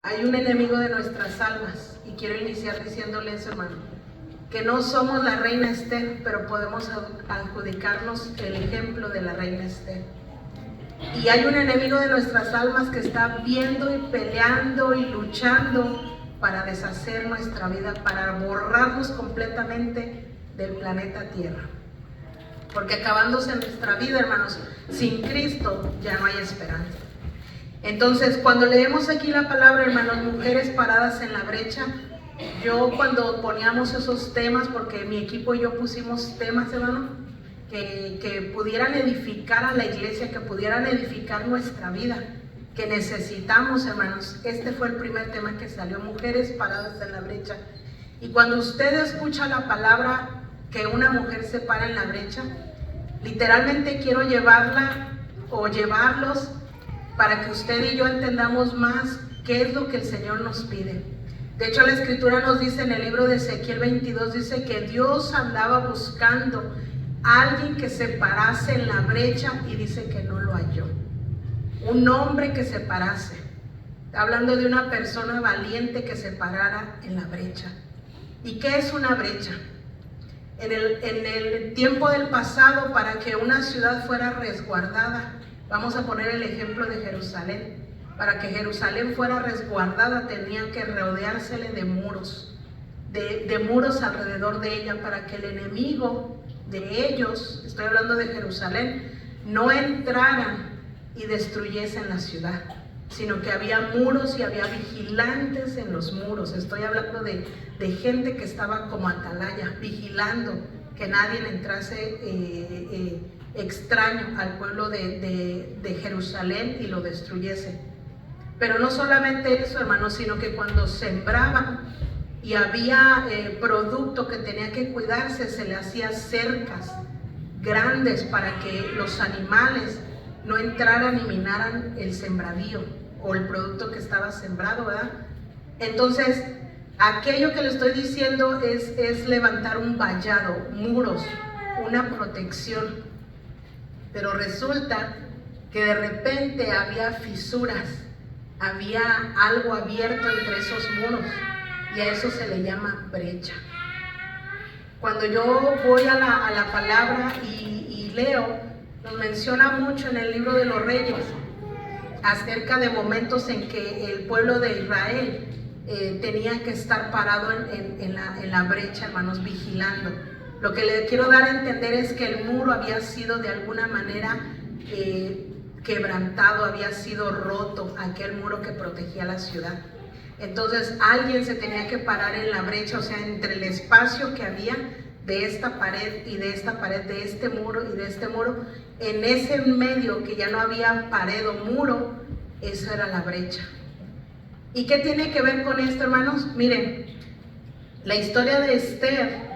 Hay un enemigo de nuestras almas y quiero iniciar diciéndole eso, hermano, que no somos la reina Esther, pero podemos adjudicarnos el ejemplo de la reina Esther. Y hay un enemigo de nuestras almas que está viendo y peleando y luchando para deshacer nuestra vida, para borrarnos completamente del planeta Tierra. Porque acabándose nuestra vida, hermanos, sin Cristo ya no hay esperanza. Entonces, cuando leemos aquí la palabra, hermanos, mujeres paradas en la brecha, yo cuando poníamos esos temas, porque mi equipo y yo pusimos temas, hermano, que pudieran edificar a la iglesia, que pudieran edificar nuestra vida, que necesitamos, hermanos. Este fue el primer tema que salió, mujeres paradas en la brecha. Y cuando usted escucha la palabra que una mujer se para en la brecha, literalmente quiero llevarla o llevarlos para que usted y yo entendamos más qué es lo que el Señor nos pide. De hecho, la Escritura nos dice en el libro de Ezequiel 22, dice que Dios andaba buscando a alguien que se parase en la brecha y dice que no lo halló. Un hombre que se parase. Está hablando de una persona valiente que se parara en la brecha. ¿Y qué es una brecha? En el tiempo del pasado, para que una ciudad fuera resguardada, vamos a poner el ejemplo de Jerusalén. Para que Jerusalén fuera resguardada tenía que rodeársele de muros, de muros alrededor de ella, para que el enemigo de ellos, estoy hablando de Jerusalén, no entraran y destruyesen la ciudad, sino que había muros y había vigilantes en los muros. Estoy hablando de gente que estaba como atalaya, vigilando que nadie entrase extraño al pueblo de Jerusalén y lo destruyese. Pero no solamente eso, hermanos, sino que cuando sembraban y había producto que tenía que cuidarse, se le hacía cercas grandes para que los animales no entraran y minaran el sembradío o el producto que estaba sembrado, ¿verdad? Entonces, aquello que le estoy diciendo es levantar un vallado, muros, una protección. Pero resulta que de repente había fisuras, había algo abierto entre esos muros, y a eso se le llama brecha. Cuando yo voy a la palabra y leo, nos menciona mucho en el libro de los Reyes acerca de momentos en que el pueblo de Israel tenía que estar parado en la brecha, hermanos, vigilando. Lo que le quiero dar a entender es que el muro había sido de alguna manera quebrantado, había sido roto, aquel muro que protegía la ciudad. Entonces alguien se tenía que parar en la brecha, o sea, entre el espacio que había de esta pared y de esta pared, de este muro y de este muro, en ese medio que ya no había pared o muro, eso era la brecha. ¿Y qué tiene que ver con esto, hermanos? Miren, la historia de Esther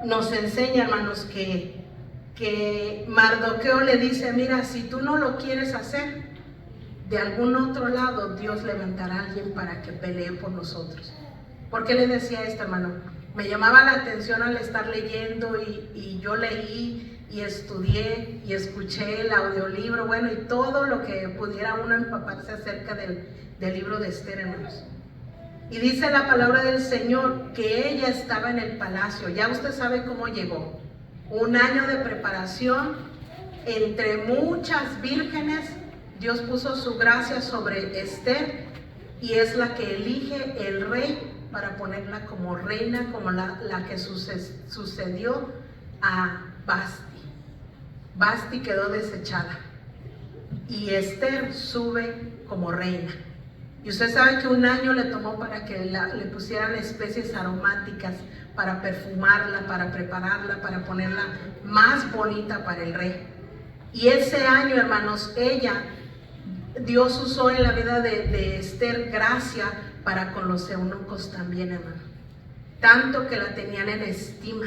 nos enseña, hermanos, que Mardoqueo le dice: mira, si tú no lo quieres hacer, de algún otro lado Dios levantará a alguien para que pelee por nosotros. ¿Por qué le decía esto, hermano? Me llamaba la atención al estar leyendo y yo leí y estudié y escuché el audiolibro, bueno, y todo lo que pudiera uno empaparse acerca del libro de Esther, hermanos. Y dice la palabra del Señor que ella estaba en el palacio. Ya usted sabe cómo llegó. Un año de preparación, entre muchas vírgenes, Dios puso su gracia sobre Esther y es la que elige el rey para ponerla como reina, como la que sucedió a Basti. Basti quedó desechada y Esther sube como reina. Y usted sabe que un año le tomó para que le pusieran especies aromáticas, para perfumarla, para prepararla, para ponerla más bonita para el rey. Y ese año, hermanos, Dios usó en la vida de Esther gracia para con los eunucos también, hermano. Tanto que la tenían en estima,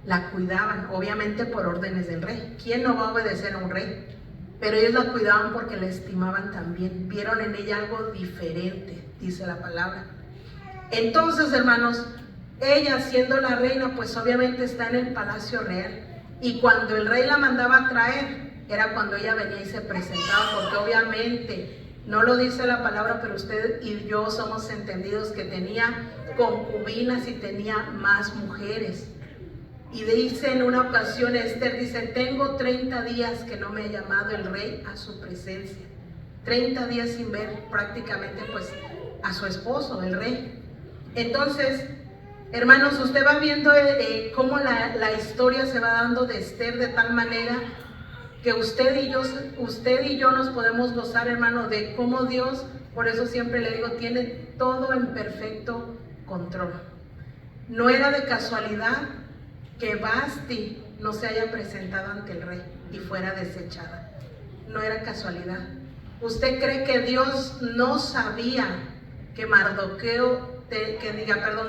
la cuidaban, obviamente por órdenes del rey. ¿Quién no va a obedecer a un rey? Pero ellos la cuidaban porque la estimaban también. Vieron en ella algo diferente, dice la palabra. Entonces, hermanos, ella siendo la reina, pues obviamente está en el palacio real. Y cuando el rey la mandaba a traer, era cuando ella venía y se presentaba, porque obviamente No lo dice la palabra, pero usted y yo somos entendidos que tenía concubinas y tenía más mujeres. Y dice en una ocasión, Esther dice, tengo 30 días que no me ha llamado el rey a su presencia. 30 días sin ver prácticamente pues a su esposo, el rey. Entonces, hermanos, usted va viendo cómo la historia se va dando de Esther de tal manera que usted y yo nos podemos gozar, hermano, de cómo Dios, por eso siempre le digo, tiene todo en perfecto control. No era de casualidad que Vasti no se haya presentado ante el rey y fuera desechada. No era casualidad. ¿Usted cree que Dios no sabía que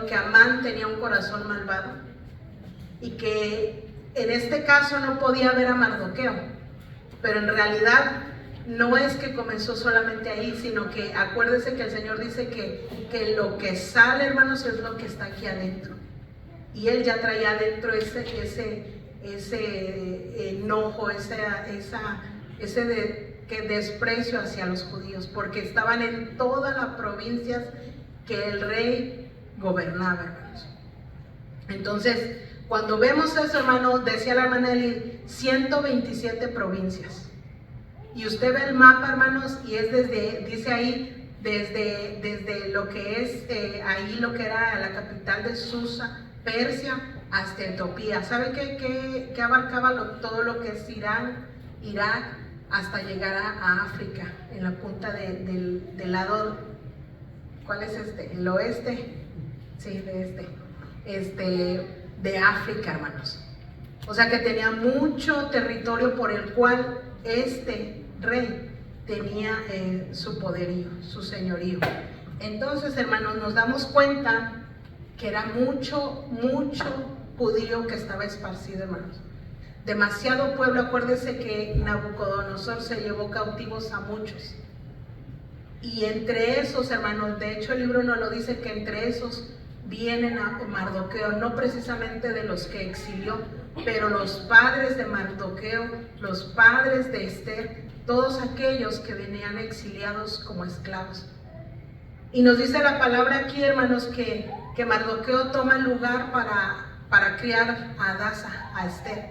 que Amán tenía un corazón malvado? Y que en este caso no podía ver a Mardoqueo. Pero en realidad no es que comenzó solamente ahí, sino que acuérdese que el Señor dice que lo que sale, hermanos, es lo que está aquí adentro. Y él ya traía adentro ese enojo, ese desprecio hacia los judíos, porque estaban en todas las provincias que el rey gobernaba, hermanos. Entonces, cuando vemos eso, hermano, decía la hermana Eli, 127 provincias. Y usted ve el mapa, hermanos, y es dice ahí, desde lo que es ahí lo que era la capital de Susa, Persia, hasta Etiopía. ¿Sabe qué abarcaba todo lo que es Irán, Irak, hasta llegar a África, en la punta del lado, ¿cuál es este? El oeste, sí, de África, hermanos. O sea que tenía mucho territorio por el cual este rey tenía su poderío, su señorío. Entonces, hermanos, nos damos cuenta que era mucho judío que estaba esparcido, hermanos. Demasiado pueblo. Acuérdese que Nabucodonosor se llevó cautivos a muchos. Y entre esos, hermanos, de hecho el libro nos lo dice, que entre esos vienen a Mardoqueo, no precisamente de los que exilió, pero los padres de Mardoqueo, los padres de Esther, todos aquellos que venían exiliados como esclavos. Y nos dice la palabra aquí, hermanos, que Mardoqueo toma el lugar para criar a Hadasa, a Esther.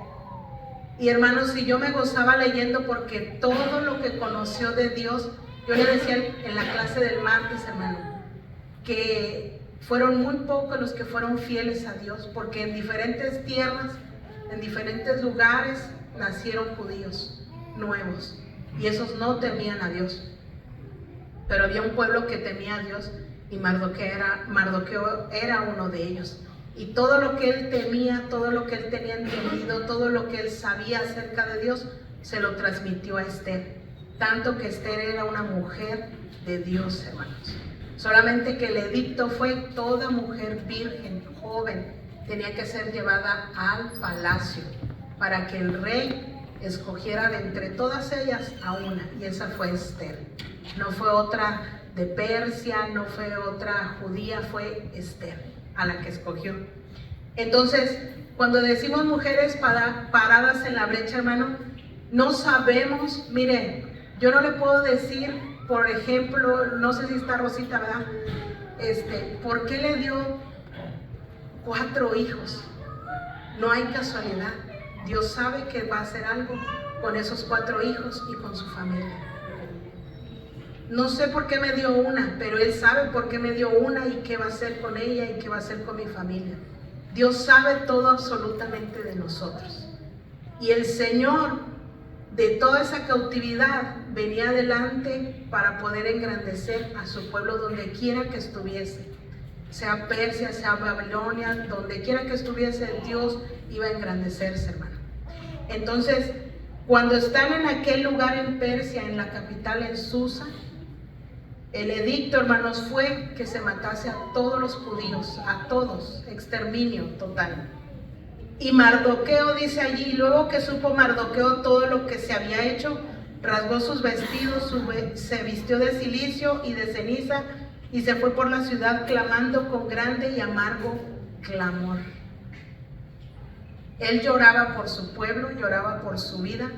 Y hermanos, si yo me gozaba leyendo, porque todo lo que conoció de Dios, yo le decía en la clase del martes, hermano, que fueron muy pocos los que fueron fieles a Dios, porque en diferentes tierras, en diferentes lugares, nacieron judíos nuevos, y esos no temían a Dios. Pero había un pueblo que temía a Dios, y Mardoqueo era uno de ellos. Y todo lo que él temía, todo lo que él tenía entendido, todo lo que él sabía acerca de Dios, se lo transmitió a Esther. Tanto que Esther era una mujer de Dios, hermanos. Solamente que el edicto fue: toda mujer virgen, joven, tenía que ser llevada al palacio para que el rey escogiera de entre todas ellas a una. Y esa fue Esther. No fue otra de Persia, no fue otra judía, fue Esther a la que escogió. Entonces, cuando decimos mujeres paradas en la brecha, hermano, no sabemos. Miren, yo no le puedo decir, por ejemplo, no sé si está Rosita, ¿verdad? ¿Por qué le dio 4 hijos? No hay casualidad. Dios sabe que va a hacer algo con esos 4 hijos y con su familia. No sé por qué me dio una, pero Él sabe por qué me dio una y qué va a hacer con ella y qué va a hacer con mi familia. Dios sabe todo absolutamente de nosotros. Y el Señor, de toda esa cautividad, venía adelante para poder engrandecer a su pueblo donde quiera que estuviese. Sea Persia, sea Babilonia, donde quiera que estuviese, Dios iba a engrandecerse, hermano. Entonces, cuando están en aquel lugar en Persia, en la capital, en Susa, el edicto, hermanos, fue que se matase a todos los judíos, a todos, exterminio total. Y Mardoqueo dice allí, luego que supo Mardoqueo todo lo que se había hecho, rasgó sus vestidos, se vistió de cilicio y de ceniza, y se fue por la ciudad clamando con grande y amargo clamor. Él lloraba por su pueblo, lloraba por su vida,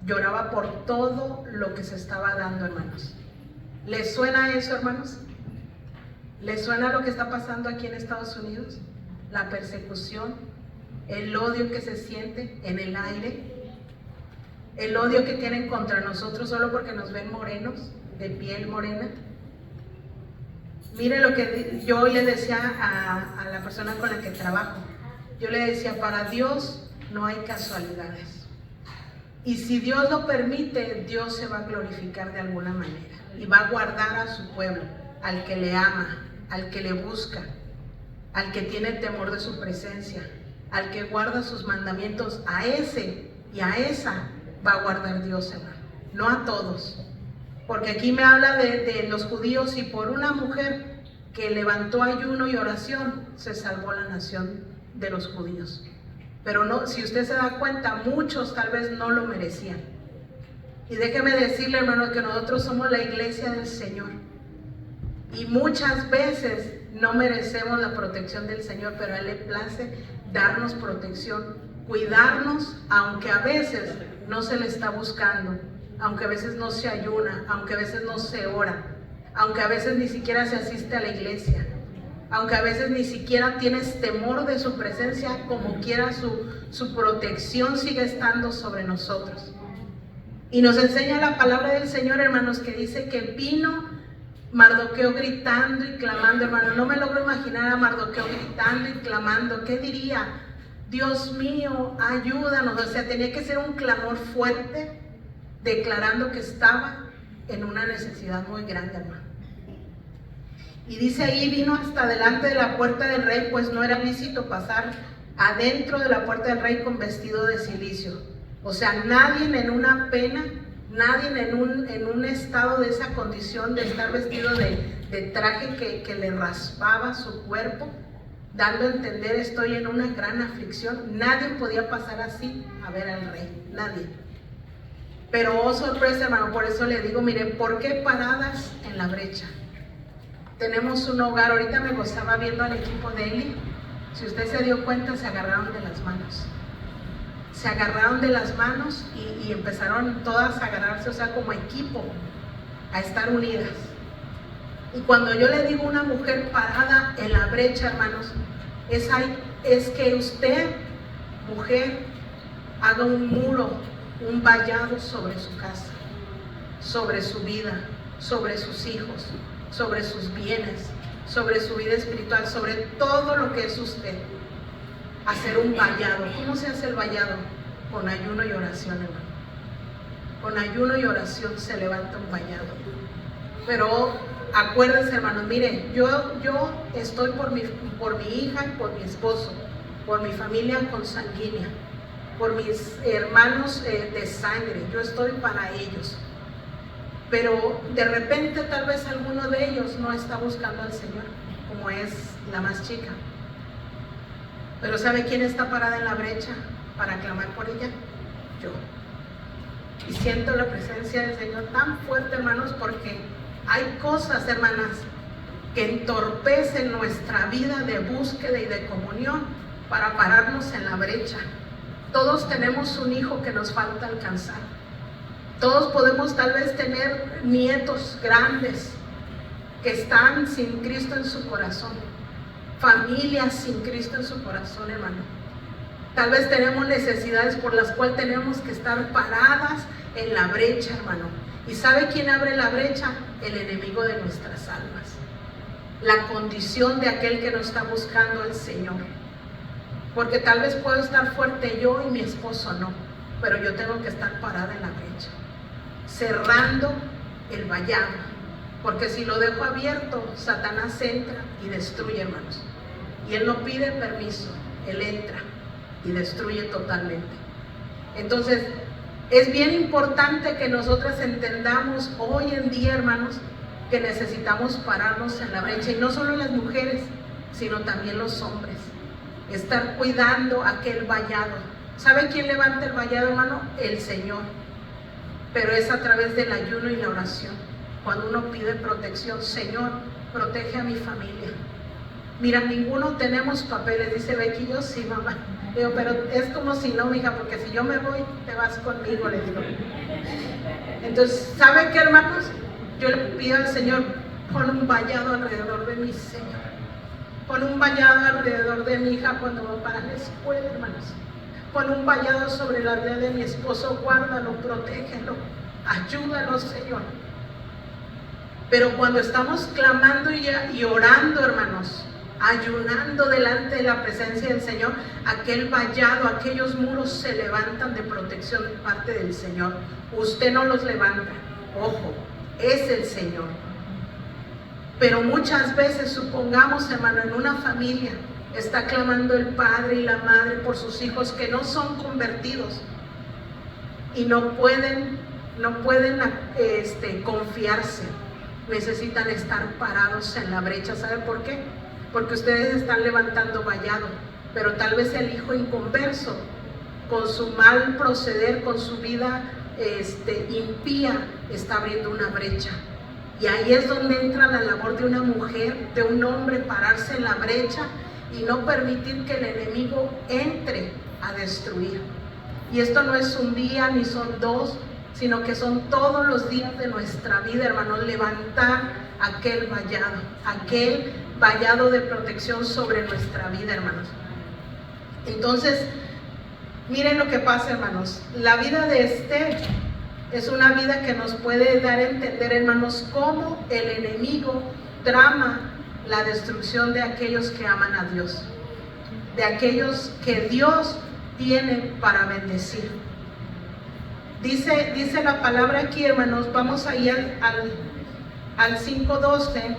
lloraba por todo lo que se estaba dando, hermanos. ¿Les suena eso, hermanos? ¿Les suena lo que está pasando aquí en Estados Unidos? La persecución, el odio que se siente en el aire, el odio que tienen contra nosotros solo porque nos ven morenos, de piel morena. Mire lo que yo le decía a la persona con la que trabajo. Yo le decía, para Dios no hay casualidades. Y si Dios lo permite, Dios se va a glorificar de alguna manera. Y va a guardar a su pueblo, al que le ama, al que le busca, al que tiene temor de su presencia, al que guarda sus mandamientos. A ese y a esa va a guardar Dios, hermano. No a todos. Porque aquí me habla de los judíos, y por una mujer que levantó ayuno y oración, se salvó la nación de los judíos. Pero no, si usted se da cuenta, muchos tal vez no lo merecían. Y déjeme decirle, hermano, que nosotros somos la iglesia del Señor. Y muchas veces no merecemos la protección del Señor, pero a Él le place darnos protección, cuidarnos, aunque a veces no se le está buscando, aunque a veces no se ayuna, aunque a veces no se ora, aunque a veces ni siquiera se asiste a la iglesia, aunque a veces ni siquiera tienes temor de su presencia, como quiera su protección sigue estando sobre nosotros. Y nos enseña la palabra del Señor, hermanos, que dice que vino Mardoqueo gritando y clamando, hermano. No me logro imaginar a Mardoqueo gritando y clamando. ¿Qué diría? Dios mío, ayúdanos. O sea, tenía que ser un clamor fuerte, declarando que estaba en una necesidad muy grande, hermano. Y dice ahí, vino hasta delante de la puerta del rey, pues no era lícito pasar adentro de la puerta del rey con vestido de cilicio. O sea, nadie en una pena, nadie en un estado de esa condición de estar vestido de traje que le raspaba su cuerpo, dando a entender, estoy en una gran aflicción. Nadie podía pasar así a ver al rey, nadie. Pero oh sorpresa, hermano, por eso le digo, miren, ¿por qué paradas en la brecha? Tenemos un hogar. Ahorita me gozaba viendo al equipo de Eli. Si usted se dio cuenta, se agarraron de las manos. Se agarraron de las manos y empezaron todas a agarrarse, o sea, como equipo, a estar unidas. Y cuando yo le digo una mujer parada en la brecha, hermanos, es que usted, mujer, haga un muro, un vallado sobre su casa, sobre su vida, sobre sus hijos, sobre sus bienes, sobre su vida espiritual, sobre todo lo que es usted. Hacer un vallado. ¿Cómo se hace el vallado? Con ayuno y oración, hermano. Con ayuno y oración se levanta un vallado. Pero acuérdense, hermanos, miren, yo estoy por mi hija y por mi esposo, por mi familia consanguínea, por mis hermanos de sangre. Yo estoy para ellos. Pero de repente tal vez alguno de ellos no está buscando al Señor, como es la más chica. Pero ¿sabe quién está parada en la brecha para clamar por ella? Yo. Y siento la presencia del Señor tan fuerte, hermanos, porque hay cosas, hermanas, que entorpecen nuestra vida de búsqueda y de comunión para pararnos en la brecha. Todos tenemos un hijo que nos falta alcanzar. Todos podemos tal vez tener nietos grandes que están sin Cristo en su corazón. Familias sin Cristo en su corazón, hermano. Tal vez tenemos necesidades por las cuales tenemos que estar paradas en la brecha, hermano. ¿Y sabe quién abre la brecha? El enemigo de nuestras almas. La condición de aquel que no está buscando al Señor. Porque tal vez puedo estar fuerte yo y mi esposo no, pero yo tengo que estar parada en la brecha, cerrando el vallado, porque si lo dejo abierto, Satanás entra y destruye, hermanos. Y él no pide permiso, él entra y destruye totalmente. Entonces, es bien importante que nosotras entendamos hoy en día, hermanos, que necesitamos pararnos en la brecha, y no solo las mujeres, sino también los hombres. Estar cuidando aquel vallado. ¿Sabe quién levanta el vallado, hermano? El Señor. Pero es a través del ayuno y la oración. Cuando uno pide protección, Señor, protege a mi familia. Mira, ninguno tenemos papeles, dice Becky. Yo sí, mamá. Digo, pero es como si no, mija, porque si yo me voy, te vas conmigo, le digo. Entonces, ¿sabe qué, hermanos? Yo le pido al Señor, pon un vallado alrededor de mí, Señor. Pon un vallado alrededor de mi hija cuando va para la escuela, hermanos. Pon un vallado sobre la vida de mi esposo, guárdalo, protégelo, ayúdalo, Señor. Pero cuando estamos clamando y orando, hermanos, ayunando delante de la presencia del Señor, aquel vallado, aquellos muros se levantan de protección de parte del Señor. Usted no los levanta, ojo, es el Señor. Pero muchas veces, supongamos, hermano, en una familia está clamando el padre y la madre por sus hijos que no son convertidos y no pueden confiarse. Necesitan estar parados en la brecha. ¿Sabe por qué? Porque ustedes están levantando vallado, pero tal vez el hijo inconverso, con su mal proceder, con su vida impía, está abriendo una brecha. Y ahí es donde entra la labor de una mujer, de un hombre, pararse en la brecha y no permitir que el enemigo entre a destruir. Y esto no es un día ni son dos, sino que son todos los días de nuestra vida, hermanos, levantar aquel vallado de protección sobre nuestra vida, hermanos. Entonces, miren lo que pasa, hermanos. La vida de Esther es una vida que nos puede dar a entender, hermanos, cómo el enemigo trama la destrucción de aquellos que aman a Dios, de aquellos que Dios tiene para bendecir. Dice la palabra aquí, hermanos, vamos ahí al 5:12.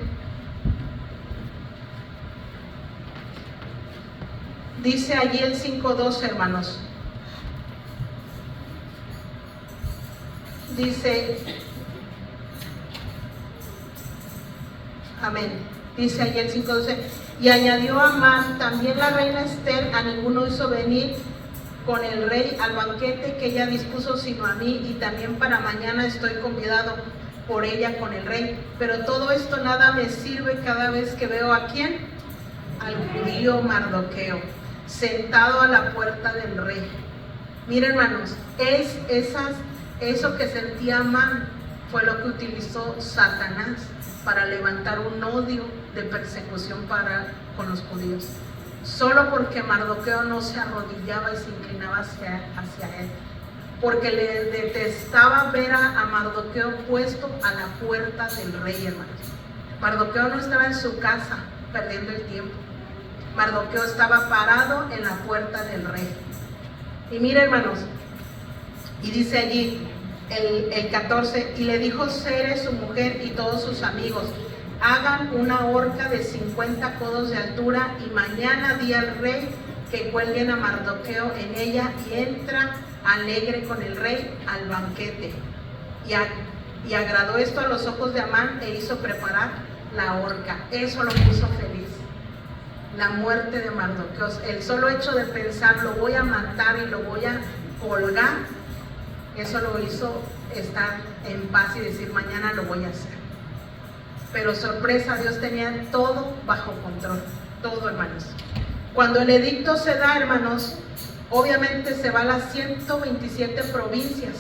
Dice allí el 5:12, hermanos. Dice, amén. Dice allí el 5:12. Y añadió Amán, también la reina Esther a ninguno hizo venir con el rey al banquete que ella dispuso, sino a mí, y también para mañana estoy convidado por ella con el rey. Pero todo esto nada me sirve cada vez que veo a quién, al judío Mardoqueo, sentado a la puerta del rey. Miren, hermanos, eso que sentía Amán fue lo que utilizó Satanás para levantar un odio de persecución con los judíos. Solo porque Mardoqueo no se arrodillaba y se inclinaba hacia él, porque le detestaba ver a Mardoqueo puesto a la puerta del rey, hermanos. Mardoqueo no estaba en su casa perdiendo el tiempo. Mardoqueo estaba parado en la puerta del rey. Y mire, hermanos, y dice allí el 14, y le dijo Zeres, su mujer, y todos sus amigos: hagan una horca de 50 codos de altura, y mañana di al rey que cuelguen a Mardoqueo en ella, y entra alegre con el rey al banquete. Y agradó esto a los ojos de Amán, e hizo preparar la horca. Eso lo puso feliz, la muerte de Mardoqueo. El solo hecho de pensar, lo voy a matar y lo voy a colgar, eso lo hizo estar en paz y decir, mañana lo voy a hacer. Pero sorpresa, Dios tenía todo bajo control, todo, hermanos. Cuando el edicto se da, hermanos, obviamente se va a las 127 provincias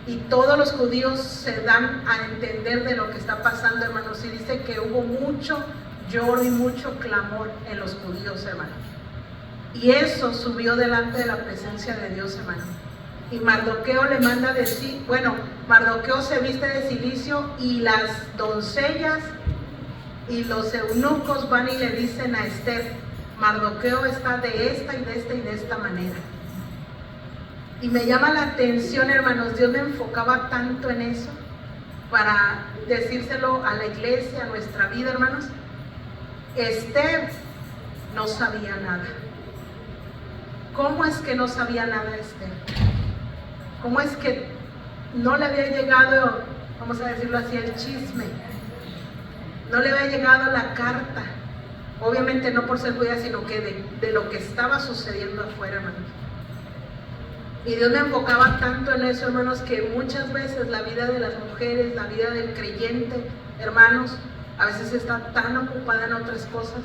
y todos los judíos se dan a entender de lo que está pasando, hermanos, y dice que hubo mucho lloro y mucho clamor en los judíos, hermanos. Y eso subió delante de la presencia de Dios, hermanos. Y Mardoqueo le manda decir, bueno, Mardoqueo se viste de cilicio, y las doncellas y los eunucos van y le dicen a Esther, Mardoqueo está de esta y de esta y de esta manera. Y me llama la atención, hermanos, Dios me enfocaba tanto en eso para decírselo a la iglesia, a nuestra vida, hermanos. Esther no sabía nada. ¿Cómo es que no sabía nada Esther? ¿Cómo es que no le había llegado, vamos a decirlo así, el chisme? No le había llegado la carta. Obviamente no por ser judía, sino que de lo que estaba sucediendo afuera, hermanos. Y Dios me enfocaba tanto en eso, hermanos, que muchas veces la vida de las mujeres, la vida del creyente, hermanos, a veces está tan ocupada en otras cosas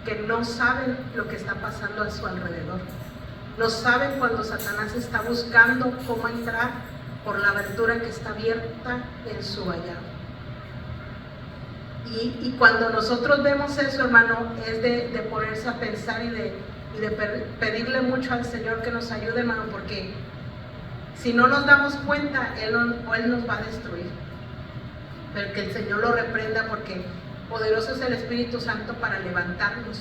que no saben lo que está pasando a su alrededor. No saben cuando Satanás está buscando cómo entrar por la abertura que está abierta en su vallado. Y cuando nosotros vemos eso, hermano, es de ponerse a pensar y de pedirle mucho al Señor que nos ayude, hermano, porque si no nos damos cuenta, Él nos va a destruir. Pero que el Señor lo reprenda, porque poderoso es el Espíritu Santo para levantarnos,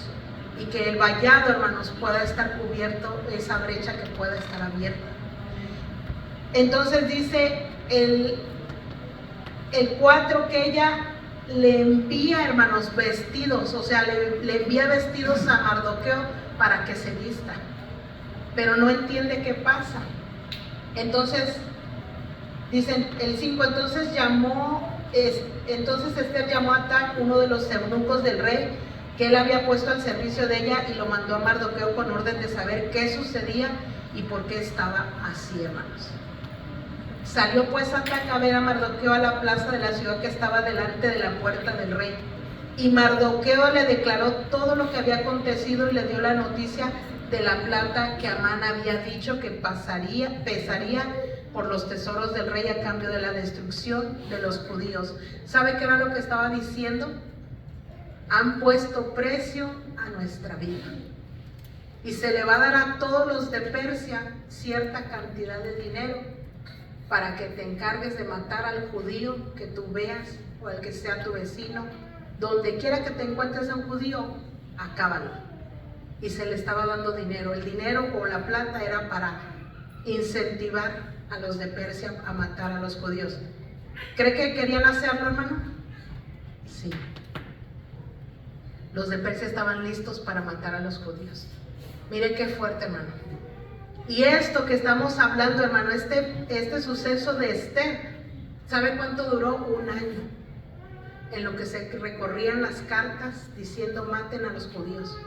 y que el vallado, hermanos, pueda estar cubierto, esa brecha que pueda estar abierta. Entonces dice el 4 que ella le envía, hermanos, vestidos, o sea, le envía vestidos a Mardoqueo para que se vista, pero no entiende qué pasa. Entonces dicen el 5, entonces Esther llamó a Atac, uno de los eunucos del rey, que él había puesto al servicio de ella, y lo mandó a Mardoqueo con orden de saber qué sucedía y por qué estaba así, hermanos. Salió pues Atac a ver a Mardoqueo a la plaza de la ciudad que estaba delante de la puerta del rey. Y Mardoqueo le declaró todo lo que había acontecido y le dio la noticia de la plata que Amán había dicho que pesaría por los tesoros del rey a cambio de la destrucción de los judíos. ¿Sabe qué era lo que estaba diciendo? Han puesto precio a nuestra vida, y se le va a dar a todos los de Persia cierta cantidad de dinero para que te encargues de matar al judío que tú veas, o al que sea tu vecino. Donde quiera que te encuentres a un judío, acábalo. Y se le estaba dando dinero. El dinero o la plata era para incentivar a los de Persia a matar a los judíos. ¿Cree que querían hacerlo, hermano? Sí. Los de Persia estaban listos para matar a los judíos. Mire qué fuerte, hermano. Y esto que estamos hablando, hermano, este suceso de Esther, ¿sabe cuánto duró? 1 año. En lo que se recorrían las cartas diciendo maten a los judíos.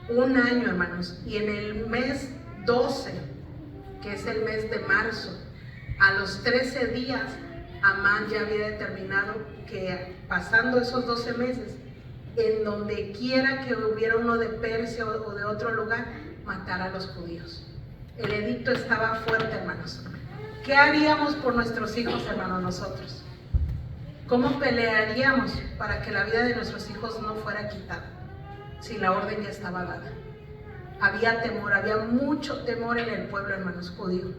1 año, hermanos. Y en el mes 12, que es el mes de marzo, a los 13 días, Amán ya había determinado que pasando esos 12 meses, en donde quiera que hubiera uno de Persia o de otro lugar, matar a los judíos. El edicto estaba fuerte, hermanos. ¿Qué haríamos por nuestros hijos, hermanos, nosotros? ¿Cómo pelearíamos para que la vida de nuestros hijos no fuera quitada si la orden ya estaba dada? Había temor, había mucho temor en el pueblo, hermanos, judío.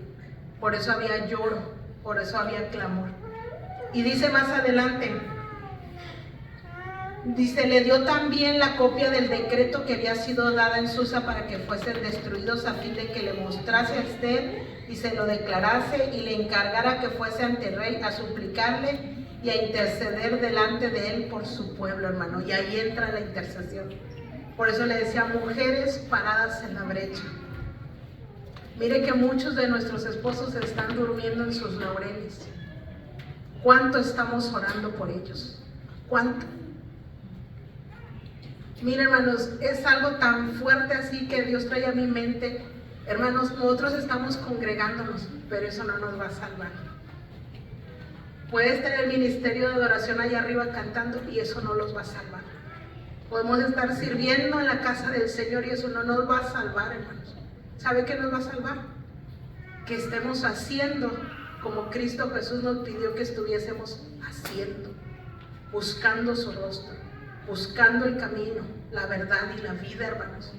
Por eso había lloro, por eso había clamor. Y dice más adelante, dice, le dio también la copia del decreto que había sido dada en Susa para que fuesen destruidos, a fin de que le mostrase a Esther y se lo declarase, y le encargara que fuese ante el rey a suplicarle y a interceder delante de él por su pueblo, hermano. Y ahí entra la intercesión. Por eso le decía, mujeres paradas en la brecha. Mire que muchos de nuestros esposos están durmiendo en sus laureles. ¿Cuánto estamos orando por ellos? ¿Cuánto? Mire, hermanos, es algo tan fuerte así que Dios trae a mi mente. Hermanos, nosotros estamos congregándonos, pero eso no nos va a salvar. Puedes tener ministerio de adoración allá arriba cantando y eso no los va a salvar. Podemos estar sirviendo en la casa del Señor y eso no nos va a salvar, hermanos. ¿Sabe qué nos va a salvar? Que estemos haciendo como Cristo Jesús nos pidió que estuviésemos haciendo, buscando su rostro, buscando el camino, la verdad y la vida, hermanos.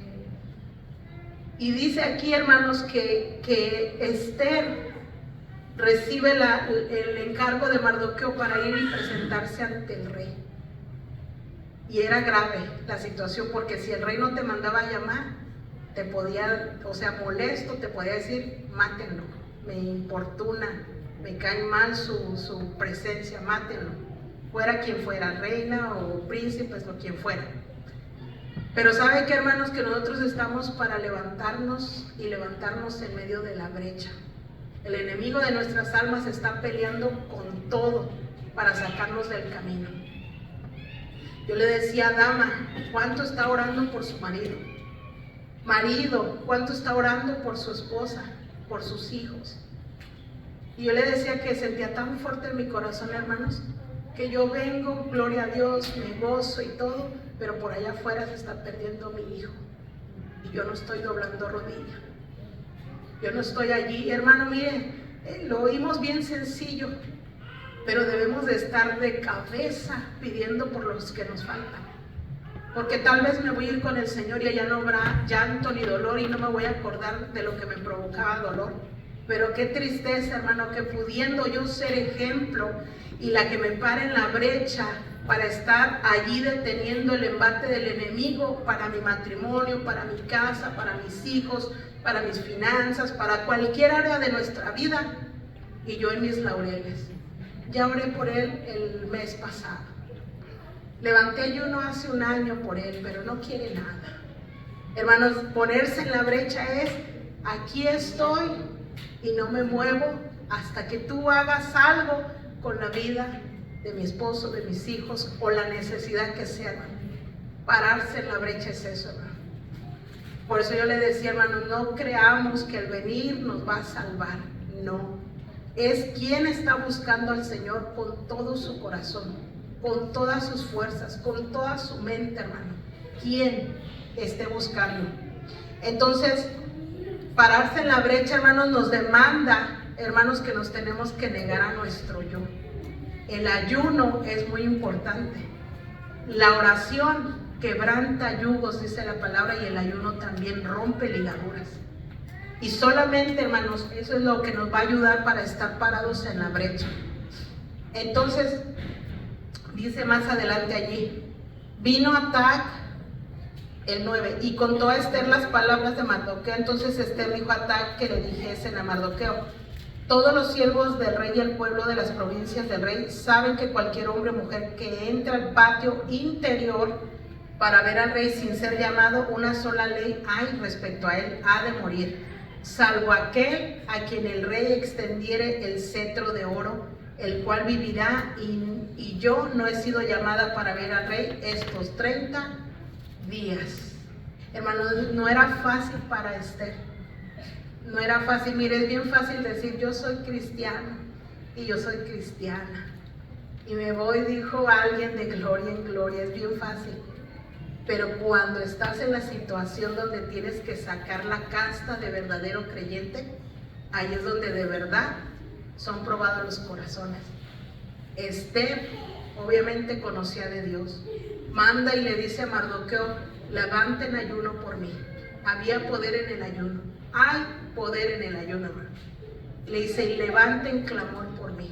Y dice aquí, hermanos, que Esther recibe el encargo de Mardoqueo para ir y presentarse ante el rey. Y era grave la situación, porque si el rey no te mandaba a llamar, te podía, o sea, molesto, te podía decir, mátenlo, me importuna, me cae mal su presencia, mátenlo. Fuera quien fuera, reina o príncipes o quien fuera. Pero ¿sabe qué, hermanos? Que nosotros estamos para levantarnos y levantarnos en medio de la brecha. El enemigo de nuestras almas está peleando con todo para sacarnos del camino. Yo le decía, dama, ¿cuánto está orando por su marido? Marido, ¿cuánto está orando por su esposa, por sus hijos? Y yo le decía que sentía tan fuerte en mi corazón, hermanos, que yo vengo, gloria a Dios, me gozo y todo, pero por allá afuera se está perdiendo mi hijo. Y yo no estoy doblando rodilla. Yo no estoy allí, hermano, mire, lo oímos bien sencillo, pero debemos de estar de cabeza pidiendo por los que nos faltan. Porque tal vez me voy a ir con el Señor y allá no habrá llanto ni dolor y no me voy a acordar de lo que me provocaba dolor. Pero qué tristeza, hermano, que pudiendo yo ser ejemplo y la que me pare en la brecha para estar allí deteniendo el embate del enemigo para mi matrimonio, para mi casa, para mis hijos, para mis finanzas, para cualquier área de nuestra vida, y yo en mis laureles. Ya oré por él el mes pasado. Levanté ayuno hace un año por él, pero no quiere nada. Hermanos, ponerse en la brecha es: aquí estoy y no me muevo hasta que tú hagas algo con la vida de mi esposo, de mis hijos, o la necesidad que sea, hermano. Pararse en la brecha es eso, hermano. Por eso yo le decía, hermano, no creamos que el venir nos va a salvar. No. Es quien está buscando al Señor con todo su corazón, con todas sus fuerzas, con toda su mente, hermano. Quien esté buscando. Entonces, pararse en la brecha, hermanos, nos demanda, hermanos, que nos tenemos que negar a nuestro yo. El ayuno es muy importante. La oración quebranta yugos, dice la palabra, y el ayuno también rompe ligaduras. Y solamente, hermanos, eso es lo que nos va a ayudar para estar parados en la brecha. Entonces, dice más adelante allí, vino Atac, el 9, y contó a Esther las palabras de Mardoqueo. Entonces Esther dijo a Atac que le dijesen a Mardoqueo: todos los siervos del rey y el pueblo de las provincias del rey saben que cualquier hombre o mujer que entre al patio interior para ver al rey sin ser llamado, una sola ley hay respecto a él: ha de morir, salvo aquel a quien el rey extendiere el cetro de oro, el cual vivirá, y yo no he sido llamada para ver al rey estos 30 días. Hermanos, no era fácil para Esther. No era fácil. Mire, es bien fácil decir: yo soy cristiano y yo soy cristiana y me voy, dijo alguien, de gloria en gloria. Es bien fácil. Pero cuando estás en la situación donde tienes que sacar la casta de verdadero creyente, ahí es donde de verdad son probados los corazones. Esther obviamente conocía de Dios. Manda y le dice a Mardoqueo: levanten ayuno por mí. Había poder en el ayuno. Hay poder en el ayuno, hermano. Le dice: y levanten clamor por mí,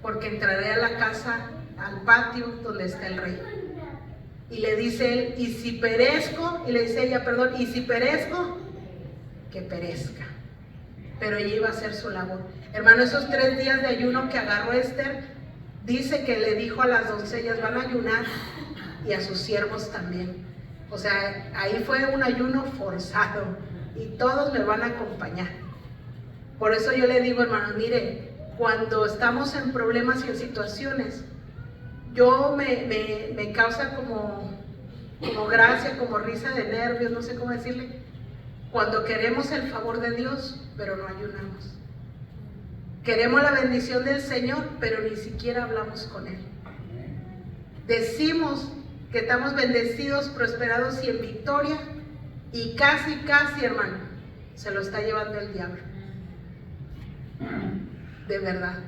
porque entraré a la casa, al patio donde está el rey. Y le dice él: y si perezco, y le dice ella, perdón, y si perezco, que perezca. Pero ella iba a hacer su labor. Hermano, esos 3 días de ayuno que agarró Esther, dice que le dijo a las doncellas: van a ayunar, y a sus siervos también. O sea, ahí fue un ayuno forzado, y todos me van a acompañar. Por eso yo le digo, hermano, mire, cuando estamos en problemas y en situaciones, yo me causa como gracia, como risa de nervios, no sé cómo decirle, cuando queremos el favor de Dios, pero no ayunamos. Queremos la bendición del Señor, pero ni siquiera hablamos con Él. Decimos que estamos bendecidos, prosperados y en victoria, y casi, hermano, se lo está llevando el diablo. De verdad.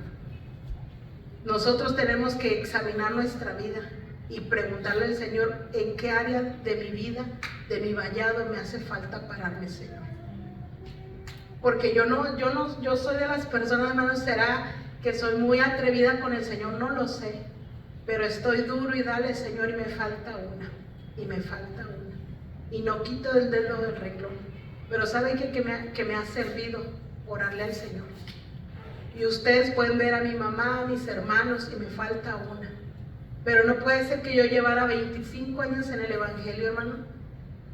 Nosotros tenemos que examinar nuestra vida y preguntarle al Señor: ¿en qué área de mi vida, de mi vallado, me hace falta pararme, Señor? Porque yo soy de las personas, hermanos, será que soy muy atrevida con el Señor, no lo sé, pero estoy duro y dale, Señor, y me falta una, y me falta una, y no quito el dedo del renglón. Pero ¿saben qué? Que me ha servido orarle al Señor. Y ustedes pueden ver a mi mamá, a mis hermanos, y me falta una. Pero no puede ser que yo llevara 25 años en el Evangelio, hermano,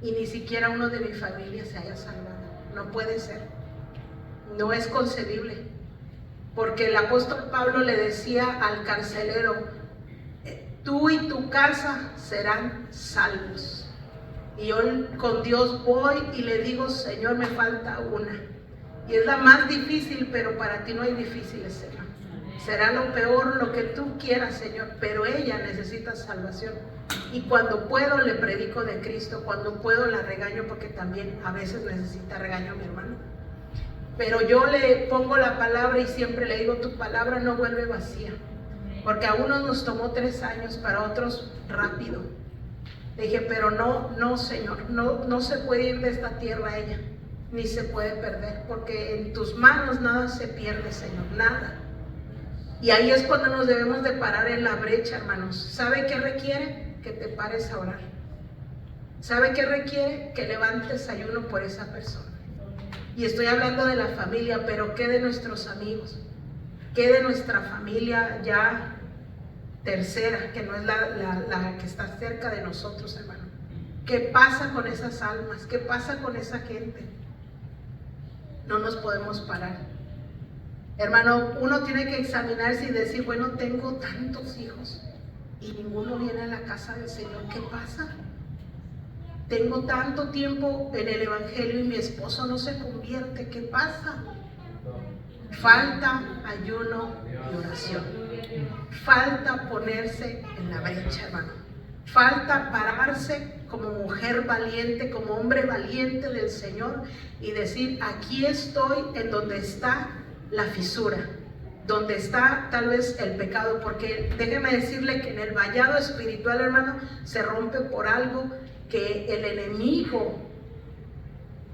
y ni siquiera uno de mi familia se haya salvado. No puede ser. No es concebible. Porque el apóstol Pablo le decía al carcelero: tú y tu casa serán salvos. Y yo con Dios voy y le digo: Señor, me falta una. Y es la más difícil, pero para ti no hay difíciles, Señor. Será lo peor, lo que tú quieras, Señor, pero ella necesita salvación. Y cuando puedo le predico de Cristo, cuando puedo la regaño, porque también a veces necesita regaño mi hermano. pero yo le pongo la palabra y siempre le digo, tu palabra no vuelve vacía, porque a unos nos tomó 3 años, para otros rápido. Le dije, pero no Señor, no se puede ir de esta tierra ella, ni se puede perder, porque en tus manos nada se pierde, Señor, nada. Y ahí es cuando nos debemos de parar en la brecha, hermanos. ¿Sabe qué requiere? Que te pares a orar. ¿Sabe qué requiere? Que levantes ayuno por esa persona. Y estoy hablando de la familia, pero ¿qué de nuestros amigos? ¿Qué de nuestra familia ya tercera, que no es la que está cerca de nosotros, hermano? ¿Qué pasa con esas almas? ¿Qué pasa con esa gente? No nos podemos parar. Hermano, uno tiene que examinarse y decir, bueno, tengo tantos hijos y ninguno viene a la casa del Señor. ¿Qué pasa? Tengo tanto tiempo en el Evangelio y mi esposo no se convierte. ¿Qué pasa? Falta ayuno y oración. Falta ponerse en la brecha, hermano. Falta pararse como mujer valiente, como hombre valiente del Señor y decir, aquí estoy en donde está la fisura, donde está tal vez el pecado, porque déjeme decirle que en el vallado espiritual, hermano, se rompe por algo que el enemigo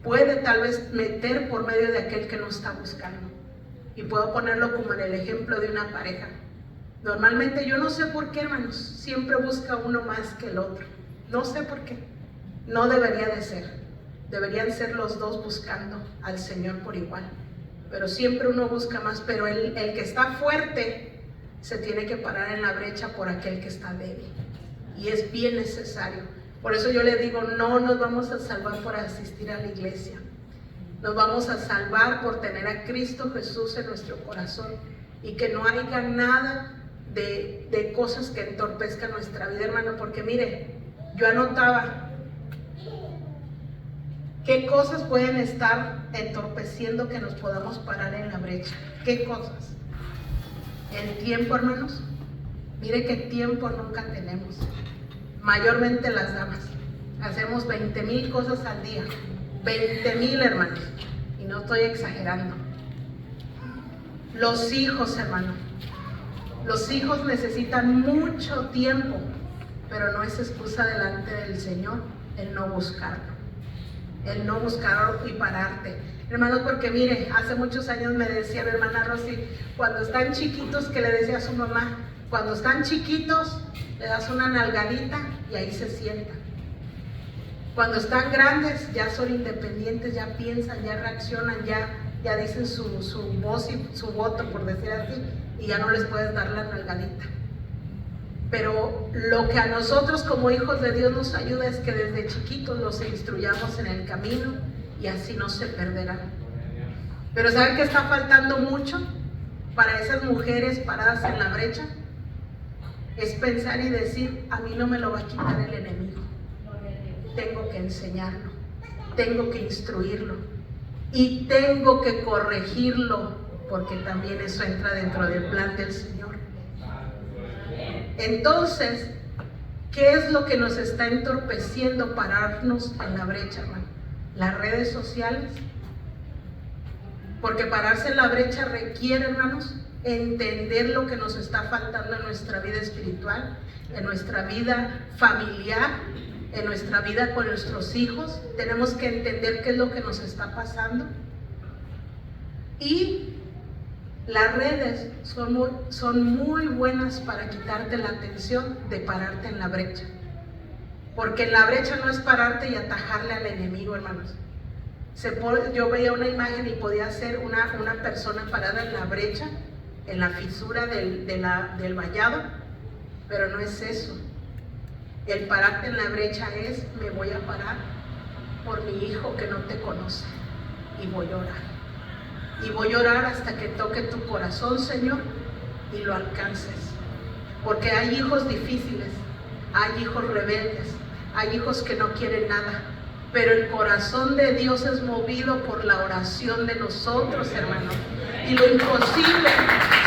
puede tal vez meter por medio de aquel que no está buscando. Y puedo ponerlo como en el ejemplo de una pareja. Normalmente, yo no sé por qué, hermanos, siempre busca uno más que el otro. No sé por qué. No debería de ser. Deberían ser los dos buscando al Señor por igual. Pero siempre uno busca más. Pero el que está fuerte se tiene que parar en la brecha por aquel que está débil. Y es bien necesario. Por eso yo le digo, no nos vamos a salvar por asistir a la iglesia. Nos vamos a salvar por tener a Cristo Jesús en nuestro corazón y que no haya nada de cosas que entorpezcan nuestra vida, hermano, porque mire, yo anotaba qué cosas pueden estar entorpeciendo que nos podamos parar en la brecha. ¿Qué cosas? El tiempo, hermanos. Mire qué tiempo nunca tenemos. Mayormente las damas. Hacemos 20,000 cosas al día. 20,000, hermanos. Y no estoy exagerando. Los hijos, hermano. Los hijos necesitan mucho tiempo, pero no es excusa delante del Señor el no buscarlo. El no buscarlo y pararte. Hermanos, porque mire, hace muchos años me decía mi hermana Rosy, cuando están chiquitos, que le decía a su mamá, cuando están chiquitos, le das una nalgadita y ahí se sientan. Cuando están grandes, ya son independientes, ya piensan, ya reaccionan, ya dicen su voz y su voto, por decir así, y ya no les puedes dar la nalgadita. Pero lo que a nosotros como hijos de Dios nos ayuda es que desde chiquitos los instruyamos en el camino y así no se perderán. Pero ¿saben qué está faltando mucho para esas mujeres paradas en la brecha? Es pensar y decir, a mí no me lo va a quitar el enemigo. Tengo que enseñarlo, tengo que instruirlo y tengo que corregirlo, porque también eso entra dentro del plan del Señor. Entonces, ¿qué es lo que nos está entorpeciendo pararnos en la brecha, hermano? Las redes sociales. Porque pararse en la brecha requiere, hermanos, entender lo que nos está faltando en nuestra vida espiritual, en nuestra vida familiar, en nuestra vida con nuestros hijos. Tenemos que entender qué es lo que nos está pasando. Y las redes son muy buenas para quitarte la atención de pararte en la brecha. Porque en la brecha no es pararte y atajarle al enemigo, hermanos. Yo veía una imagen y podía ser una persona parada en la brecha, en la fisura del vallado, pero no es eso. El pararte en la brecha es, me voy a parar por mi hijo que no te conoce y voy a orar. Y voy a orar hasta que toque tu corazón, Señor, y lo alcances. Porque hay hijos difíciles, hay hijos rebeldes, hay hijos que no quieren nada. Pero el corazón de Dios es movido por la oración de nosotros, hermanos. Y lo imposible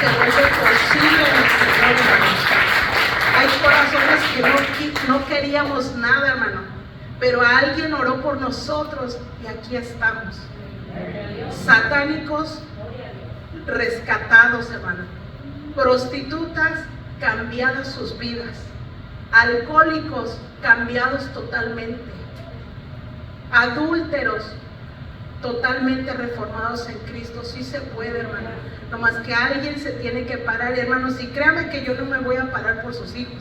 se vuelve posible en el Señor, hermanos. Hay corazones que no queríamos nada, hermano. Pero alguien oró por nosotros y aquí estamos. Satánicos rescatados, hermano. Prostitutas cambiadas sus vidas. Alcohólicos cambiados totalmente. Adúlteros totalmente reformados en Cristo. Sí se puede, hermano. Nomás que alguien se tiene que parar, hermanos. Y créame que yo no me voy a parar por sus hijos,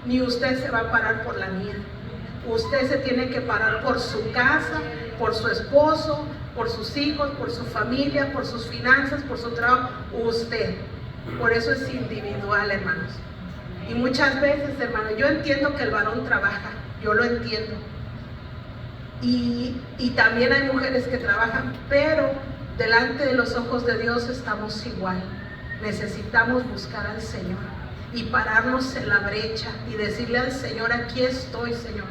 ni usted se va a parar por la mía. Usted se tiene que parar por su casa, por su esposo, por sus hijos, por su familia, por sus finanzas, por su trabajo. Usted. Por eso es individual, hermanos. Y muchas veces, hermano, yo entiendo que el varón trabaja, yo lo entiendo. Y también hay mujeres que trabajan, pero delante de los ojos de Dios estamos igual. Necesitamos buscar al Señor y pararnos en la brecha y decirle al Señor: aquí estoy, Señor,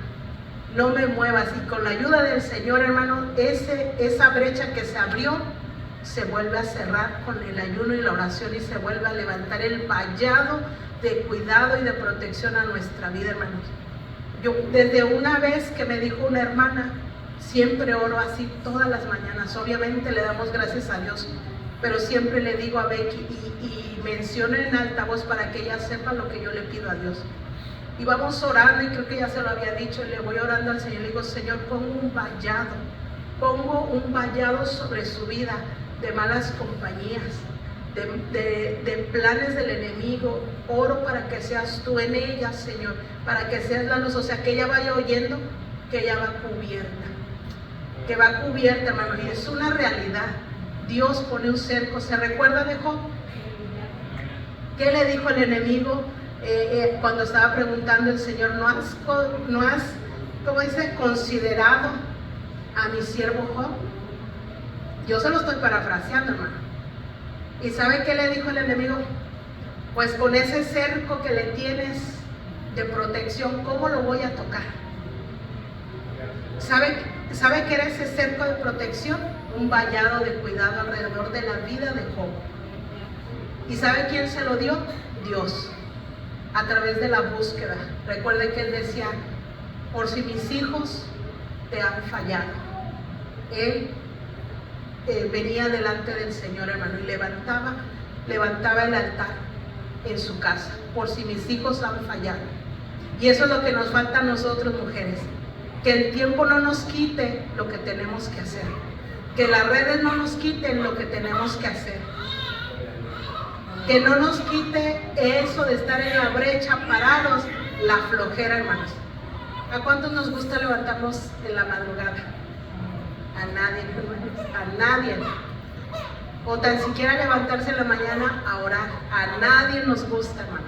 no me muevas. Y con la ayuda del Señor, hermano, esa brecha que se abrió se vuelve a cerrar con el ayuno y la oración, y se vuelve a levantar el vallado de cuidado y de protección a nuestra vida, hermanos. Yo desde una vez que me dijo una hermana, siempre oro así todas las mañanas. Obviamente le damos gracias a Dios, pero siempre le digo a Becky y menciono en alta voz para que ella sepa lo que yo le pido a Dios. Y vamos orando, y creo que ya se lo había dicho, y le voy orando al Señor, le digo: Señor, pongo un vallado sobre su vida de malas compañías, de planes del enemigo. Oro para que seas tú en ella, Señor, para que seas la luz, o sea, que ella vaya oyendo que ella va cubierta, hermano, y es una realidad. Dios pone un cerco. ¿Se recuerda de Job? ¿Qué le dijo el enemigo cuando estaba preguntando el Señor? ¿No has ¿cómo dice? Considerado a mi siervo Job? Yo se lo estoy parafraseando, hermano. ¿Y sabe qué le dijo el enemigo? Pues con ese cerco que le tienes de protección, ¿cómo lo voy a tocar? ¿Sabe qué era ese cerco de protección? Un vallado de cuidado alrededor de la vida de Job. ¿Y sabe quién se lo dio? Dios, a través de la búsqueda. Recuerde que él decía: por si mis hijos te han fallado. Él venía delante del Señor, hermano, y levantaba el altar en su casa. Por si mis hijos han fallado. Y eso es lo que nos falta a nosotros, mujeres. Que el tiempo no nos quite lo que tenemos que hacer. Que las redes no nos quiten lo que tenemos que hacer. Que no nos quite eso de estar en la brecha parados, la flojera, hermanos. ¿A cuántos nos gusta levantarnos en la madrugada? A nadie, hermanos, a nadie. O tan siquiera levantarse en la mañana a orar. A nadie nos gusta, hermano.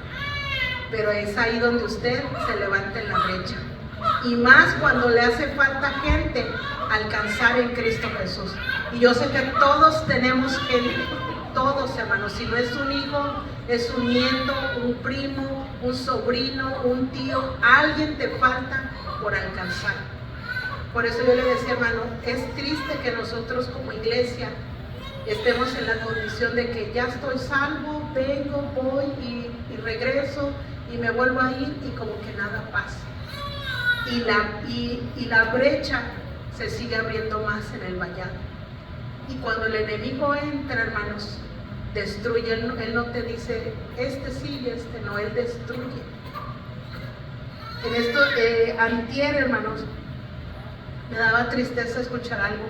Pero es ahí donde usted se levanta en la brecha. Y más cuando le hace falta gente alcanzar en Cristo Jesús. Y yo sé que todos tenemos gente, todos, hermanos. Si no es un hijo, es un nieto, un primo, un sobrino, un tío. Alguien te falta por alcanzar. Por eso yo le decía, hermano, es triste que nosotros como iglesia estemos en la condición de que ya estoy salvo, vengo, voy y regreso y me vuelvo a ir, y como que nada pasa. Y la brecha se sigue abriendo más en el vallado. Y cuando el enemigo entra, hermanos, destruye. Él no te dice este sí y este no, él destruye. En esto, antier, hermanos, me daba tristeza escuchar algo.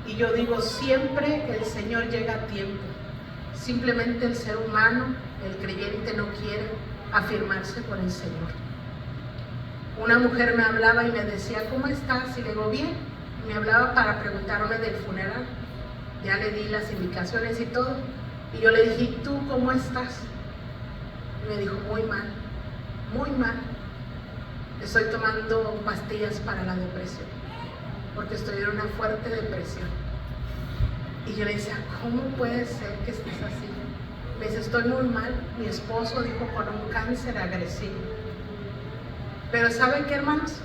Y yo digo, siempre el Señor llega a tiempo. Simplemente el ser humano, el creyente, no quiere afirmarse con el Señor. Una mujer me hablaba y me decía: ¿cómo estás? Y le digo: bien. Me hablaba para preguntarme del funeral. Ya le di las indicaciones y todo. Y yo le dije: ¿y tú cómo estás? Y me dijo: muy mal, muy mal. Estoy tomando pastillas para la depresión, porque estoy en una fuerte depresión. Y yo le decía: ¿cómo puede ser que estés así? Me dice: estoy muy mal. Mi esposo dijo con un cáncer agresivo. Pero ¿saben qué, hermanos?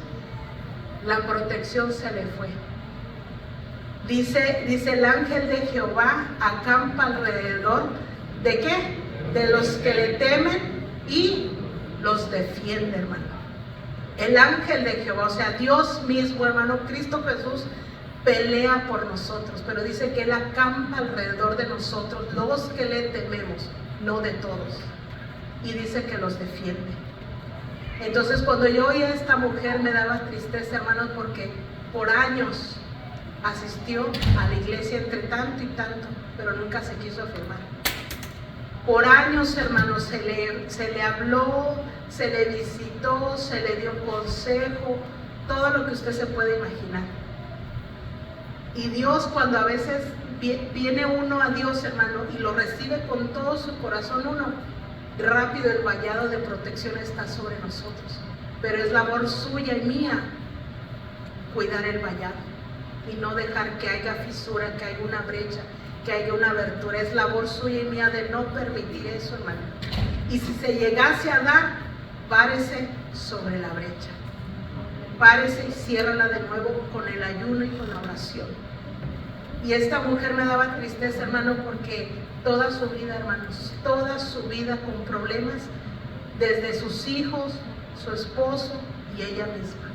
La protección se le fue. Dice el ángel de Jehová acampa alrededor ¿de qué? De los que le temen y los defiende, hermano. El ángel de Jehová, o sea, Dios mismo, hermano, Cristo Jesús, pelea por nosotros, pero dice que Él acampa alrededor de nosotros, los que le tememos, no de todos. Y dice que los defiende. Entonces cuando yo oía a esta mujer me daba tristeza, hermanos, porque por años asistió a la iglesia entre tanto y tanto, pero nunca se quiso afirmar. Por años, hermanos, se le habló, se le visitó, se le dio consejo, todo lo que usted se puede imaginar. Y Dios, cuando a veces viene uno a Dios, hermano, y lo recibe con todo su corazón, uno, rápido el vallado de protección está sobre nosotros. Pero es labor suya y mía cuidar el vallado y no dejar que haya fisura, que haya una brecha, que haya una abertura. Es labor suya y mía de no permitir eso, hermano. Y si se llegase a dar, párese sobre la brecha. Párese y ciérrala de nuevo con el ayuno y con la oración. Y esta mujer me daba tristeza, hermano, porque toda su vida, hermanos, toda su vida con problemas, desde sus hijos, su esposo y ella misma.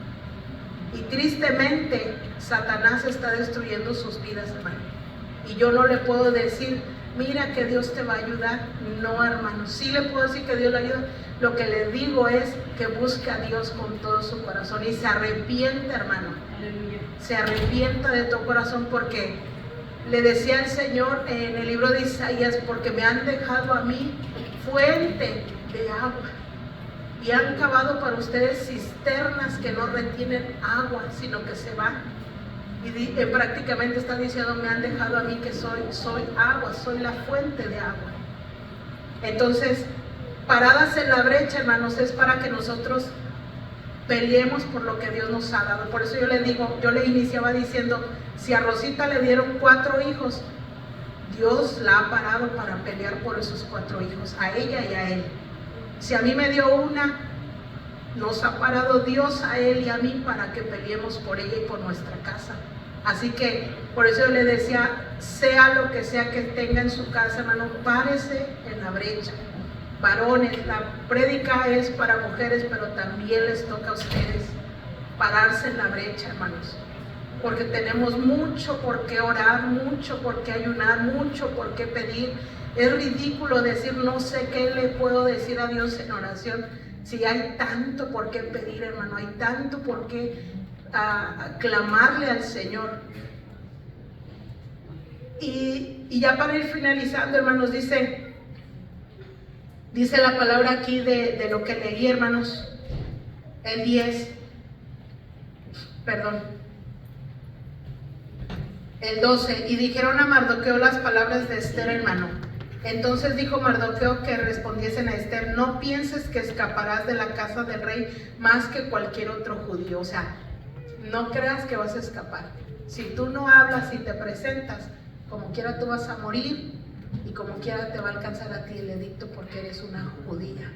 Y tristemente, Satanás está destruyendo sus vidas, hermano. Y yo no le puedo decir, mira que Dios te va a ayudar. No, hermano, sí le puedo decir que Dios le ayuda. Lo que le digo es que busque a Dios con todo su corazón y se arrepienta, hermano. Se arrepienta de todo corazón, porque le decía el Señor en el libro de Isaías, porque me han dejado a mí fuente de agua y han cavado para ustedes cisternas que no retienen agua, sino que se van. Y prácticamente está diciendo, me han dejado a mí que soy agua, soy la fuente de agua. Entonces, paradas en la brecha, hermanos, es para que nosotros peleemos por lo que Dios nos ha dado. Por eso yo le digo, yo le iniciaba diciendo, si a Rosita le dieron 4 hijos, Dios la ha parado para pelear por esos 4 hijos, a ella y a él. Si a mí me dio una, nos ha parado Dios a él y a mí para que peleemos por ella y por nuestra casa. Así que por eso yo le decía, sea lo que sea que tenga en su casa, hermano, párese en la brecha. Varones, la prédica es para mujeres, pero también les toca a ustedes pararse en la brecha, hermanos, porque tenemos mucho por qué orar, mucho por qué ayunar, mucho por qué pedir. Es ridículo decir, no sé qué le puedo decir a Dios en oración, si hay tanto por qué pedir, hermano, hay tanto por qué clamarle al Señor. Y ya para ir finalizando, hermanos, dice la palabra aquí de lo que leí, hermanos, el 12, y dijeron a Mardoqueo las palabras de Esther, hermano. Entonces dijo Mardoqueo que respondiesen a Esther, no pienses que escaparás de la casa del rey más que cualquier otro judío. O sea, no creas que vas a escapar. Si tú no hablas y te presentas, como quiera tú vas a morir, y como quiera te va a alcanzar a ti el edicto, porque eres una judía.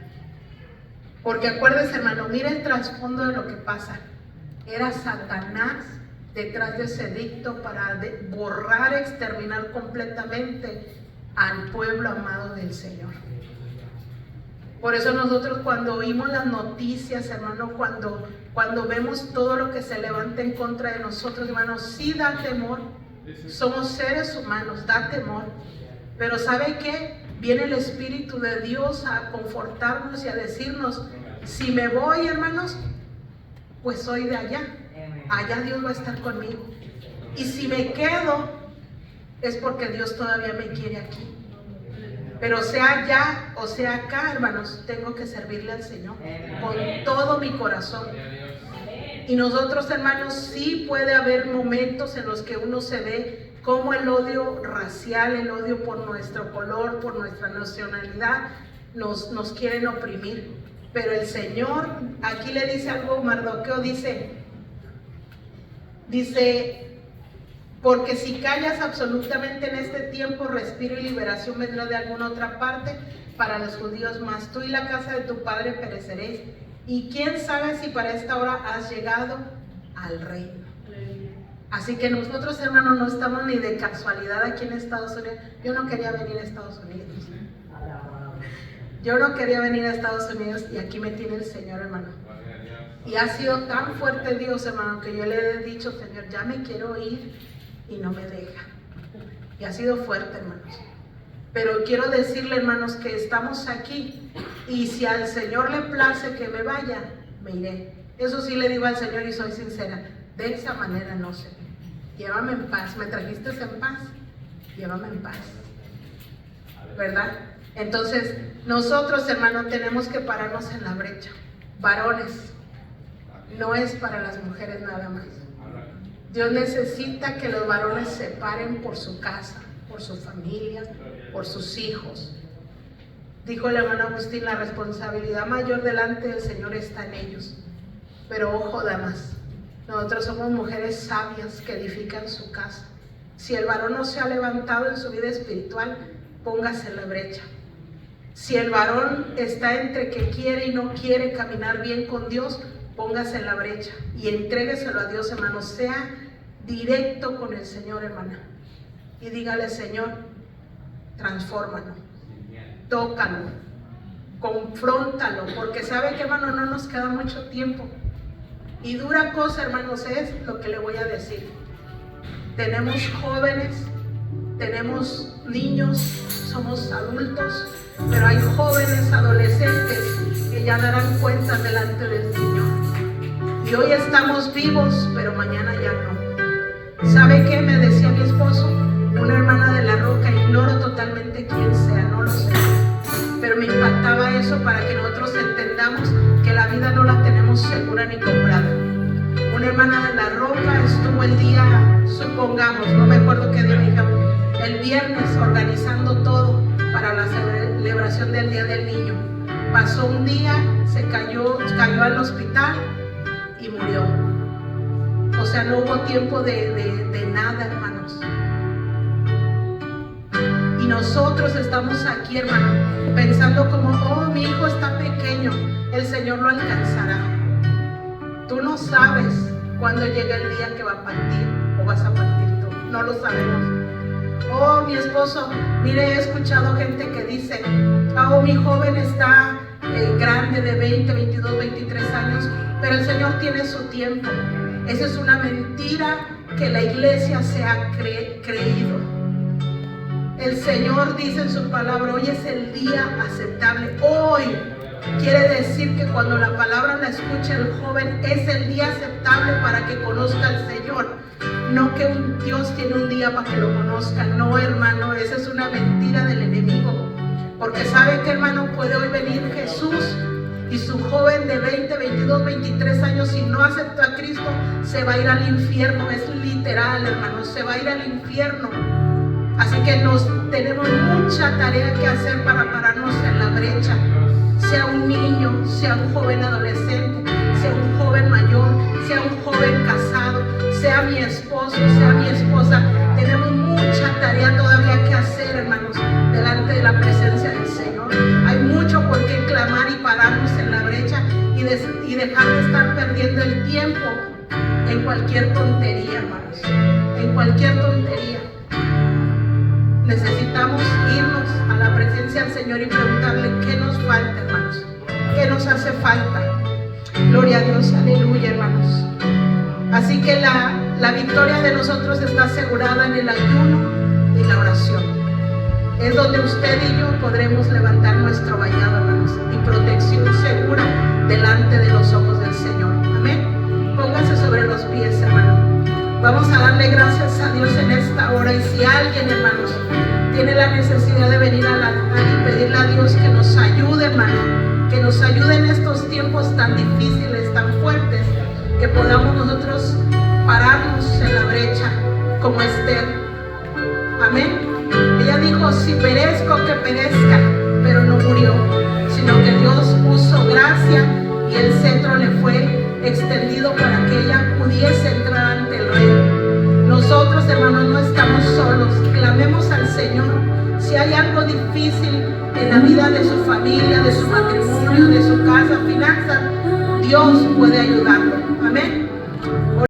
Porque acuérdese, hermano, mira el trasfondo de lo que pasa. Era Satanás detrás de ese edicto para borrar, exterminar completamente al pueblo amado del Señor. Por eso nosotros cuando oímos las noticias, hermano, cuando vemos todo lo que se levanta en contra de nosotros, hermano, sí da temor. Somos seres humanos, da temor. Pero ¿sabe qué? Viene el Espíritu de Dios a confortarnos y a decirnos, si me voy, hermanos, pues soy de allá. Allá Dios va a estar conmigo. Y si me quedo, es porque Dios todavía me quiere aquí. Pero sea allá o sea acá, hermanos, tengo que servirle al Señor con todo mi corazón. Y nosotros, hermanos, sí puede haber momentos en los que uno se ve como el odio racial, el odio por nuestro color, por nuestra nacionalidad, nos quieren oprimir. Pero el Señor, aquí le dice algo, Mardoqueo dice, porque si callas absolutamente en este tiempo, respiro y liberación vendrá de alguna otra parte para los judíos, mas tú y la casa de tu padre pereceréis. Y quién sabe si para esta hora has llegado al reino. Así que nosotros, hermanos, no estamos ni de casualidad aquí en Estados Unidos. Yo no quería venir a Estados Unidos. Yo no quería venir a Estados Unidos y aquí me tiene el Señor, hermano. Y ha sido tan fuerte Dios, hermano, que yo le he dicho, Señor, ya me quiero ir y no me deja. Y ha sido fuerte, hermanos. Pero quiero decirle, hermanos, que estamos aquí y si al Señor le place que me vaya, me iré. Eso sí le digo al Señor y soy sincera. De esa manera no sé. Llévame en paz. ¿Me trajiste en paz? Llévame en paz. ¿Verdad? Entonces, nosotros, hermanos, tenemos que pararnos en la brecha. Varones, no es para las mujeres nada más. Dios necesita que los varones se paren por su casa, por su familia, por sus hijos. Dijo el hermano Agustín, la responsabilidad mayor delante del Señor está en ellos. Pero ojo, damas, nosotros somos mujeres sabias que edifican su casa. Si el varón no se ha levantado en su vida espiritual, póngase en la brecha. Si el varón está entre que quiere y no quiere caminar bien con Dios, póngase en la brecha y entrégueselo a Dios, hermano. Sea directo con el Señor, hermana, y dígale: Señor, transfórmalo, tócalo, confróntalo, porque sabe que, hermano, no nos queda mucho tiempo. Y dura cosa, hermanos, es lo que le voy a decir. Tenemos jóvenes, tenemos niños, somos adultos, pero hay jóvenes, adolescentes que ya darán cuenta delante del Señor. Y hoy estamos vivos, pero mañana ya no. ¿Sabe qué? Me decía mi esposo, una hermana de La Roca, ignoro totalmente quién sea, no lo sé. Pero me impactaba eso para que nosotros entendamos que la vida no la tenemos segura ni comprada. Una hermana de La Roca estuvo el día, supongamos, no me acuerdo qué día, el viernes, organizando todo para la celebración del Día del Niño. Pasó un día, cayó al hospital y murió. O sea, no hubo tiempo de nada, hermanos. Y nosotros estamos aquí, hermano, pensando como: oh, mi hijo está pequeño, el Señor lo alcanzará. Tú no sabes cuándo llega el día que va a partir o vas a partir tú. No lo sabemos. Oh, mi esposo, mire, he escuchado gente que dice: oh, mi joven está grande, de 20, 22, 23 años, pero el Señor tiene su tiempo. Esa es una mentira que la iglesia se ha creído. El Señor dice en su palabra: hoy es el día aceptable. Hoy quiere decir que cuando la palabra la escucha el joven, es el día aceptable para que conozca al Señor. No que Dios tiene un día para que lo conozcan. No, hermano, esa es una mentira del enemigo. Porque sabe que, hermano, puede hoy venir Jesús y su joven de 20, 22, 23 años, si no aceptó a Cristo, se va a ir al infierno. Es literal, hermano, se va a ir al infierno. Así que tenemos mucha tarea que hacer para pararnos en la brecha. Sea un niño, sea un joven adolescente, sea un joven mayor, sea un joven casado, sea mi esposo, sea mi esposa. Tenemos mucha tarea todavía que hacer, hermanos, delante de la presencia del Señor. Hay mucho por qué clamar y pararnos en la brecha y dejar de estar perdiendo el tiempo en cualquier tontería, hermanos, en cualquier tontería. Necesitamos irnos a la presencia del Señor y preguntarle qué nos falta, hermanos, qué nos hace falta. Gloria a Dios, aleluya, hermanos. Así que la victoria de nosotros está asegurada en el ayuno y la oración. Es donde usted y yo podremos levantar nuestro vallado, hermanos, y protección segura delante de los ojos del Señor. Amén. Póngase sobre los pies, hermano. Vamos a darle gracias a Dios en esta hora. Y si alguien, hermanos, tiene la necesidad de venir al altar y pedirle a Dios que nos ayude, hermano, que nos ayude en estos tiempos tan difíciles, tan fuertes, que podamos nosotros pararnos en la brecha como Esther. Amén. Ella dijo: si perezco, que perezca, pero no murió, sino que Dios puso gracia y el cetro le fue extendido para que ella pudiese entrar ante el rey. Nosotros, hermanos, no estamos solos. Clamemos al Señor. Si hay algo difícil en la vida de su familia, de su matrimonio, de su casa, finanzas, Dios puede ayudarlo. Amén.